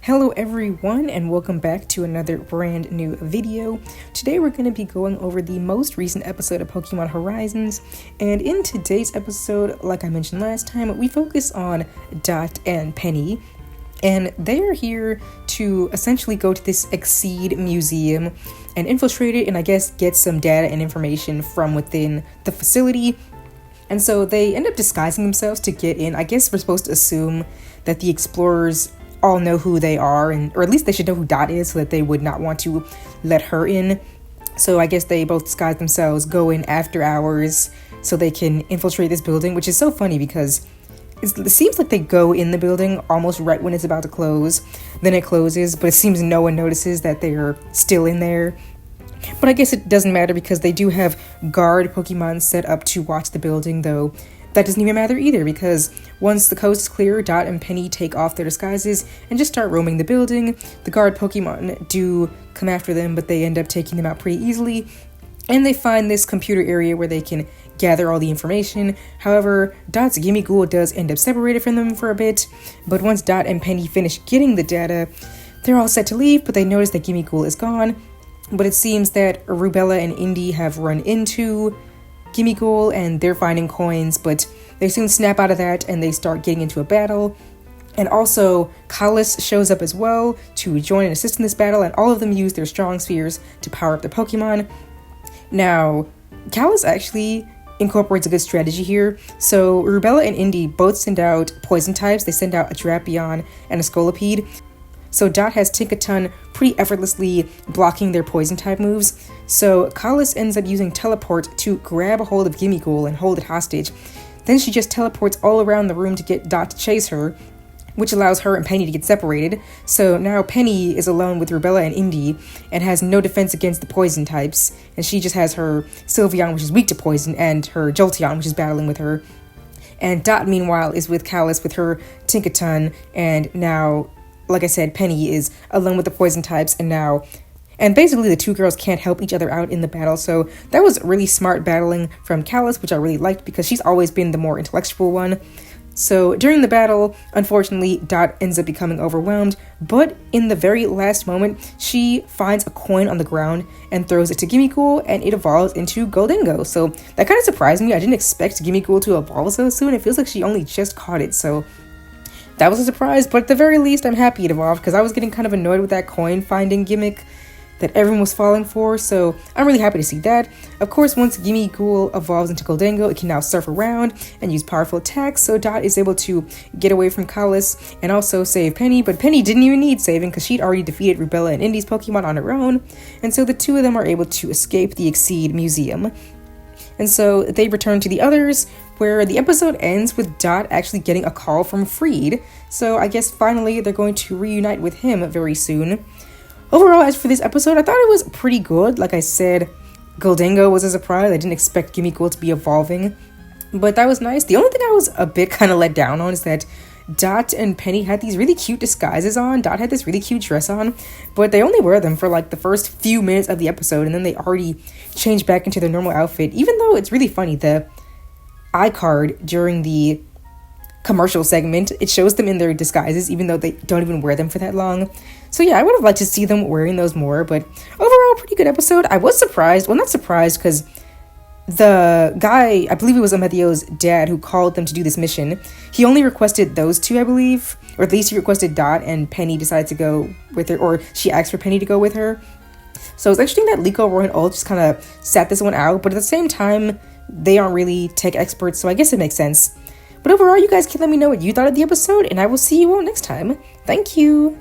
Hello everyone and welcome back to another brand new video. Today we're going to be going over the most recent episode of Pokémon Horizons, and in today's episode, like I mentioned last time, we focus on Dot and Penny, and they are here to essentially go to this Exceed museum and infiltrate it and I guess get some data and information from within the facility. And so they end up disguising themselves to get in. I guess we're supposed to assume that the explorers all know who they are, or at least they should know who Dot is so that they would not want to let her in. So I guess they both disguise themselves, go in after hours so they can infiltrate this building, which is so funny because it seems like they go in the building almost right when it's about to close. Then it closes, but it seems no one notices that they're still in there. But I guess it doesn't matter because they do have guard Pokemon set up to watch the building, though that doesn't even matter either because once the coast is clear, Dot and Penny take off their disguises and just start roaming the building. The guard Pokemon do come after them, but they end up taking them out pretty easily. And they find this computer area where they can gather all the information. However, Dot's Ghimmighoul does end up separated from them for a bit, but once Dot and Penny finish getting the data, they're all set to leave, but they notice that Ghimmighoul is gone. But it seems that Rubella and Indy have run into Ghimmighoul and they're finding coins, but they soon snap out of that and they start getting into a battle. And also, Kalos shows up as well to join and assist in this battle, and all of them use their strong spheres to power up their Pokemon. Now, Kalos actually incorporates a good strategy here. So Rubella and Indy both send out poison types. They send out a Drapion and a Scolipede. So Dot has Tinkaton pretty effortlessly blocking their poison type moves. So Kalos ends up using teleport to grab a hold of Ghimmighoul and hold it hostage. Then she just teleports all around the room to get Dot to chase her, which allows her and Penny to get separated. So now Penny is alone with Rubella and Indy and has no defense against the poison types. And she just has her Sylveon, which is weak to poison, and her Jolteon, which is battling with her. And Dot, meanwhile, is with Kalos with her Tinkaton, and now, like I said, Penny is alone with the poison types, and basically the two girls can't help each other out in the battle. So that was really smart battling from Kalos, which I really liked because she's always been the more intellectual one. So during the battle, unfortunately, Dot ends up becoming overwhelmed, but in the very last moment, she finds a coin on the ground and throws it to Ghimmighoul, and it evolves into Gholdengo. So that kind of surprised me. I didn't expect Ghimmighoul to evolve so soon. It feels like she only just caught it, so that was a surprise, but at the very least, I'm happy it evolved because I was getting kind of annoyed with that coin finding gimmick that everyone was falling for, so I'm really happy to see that. Of course, once Ghimmighoul evolves into Gholdengo, it can now surf around and use powerful attacks, so Dot is able to get away from Kalos and also save Penny, but Penny didn't even need saving because she'd already defeated Rubella and Indy's Pokemon on her own, and so the two of them are able to escape the Exceed Museum. And so they return to the others, where the episode ends with Dot actually getting a call from Freed. So I guess finally they're going to reunite with him very soon. Overall, as for this episode, I thought it was pretty good. Like I said, Gholdengo was a surprise. I didn't expect Ghimmighoul to be evolving, but that was nice. The only thing I was a bit kind of let down on is that Dot and Penny had these really cute disguises on. Dot had this really cute dress on, but they only wear them for like the first few minutes of the episode, and then they already change back into their normal outfit, even though it's really funny. The iCard during the commercial segment, it shows them in their disguises, even though they don't even wear them for that long. So yeah, I would have liked to see them wearing those more, but overall, pretty good episode. I was surprised. Well, not surprised, because the guy, I believe it was Amedio's dad, who called them to do this mission, he only requested those two, I believe, or at least he requested Dot, and Penny decided to go with her, or she asked for Penny to go with her. So it's interesting that Liko, Roy, and Ult just kind of sat this one out, but at the same time, they aren't really tech experts, so I guess it makes sense. But overall, you guys can let me know what you thought of the episode, and I will see you all next time. Thank you!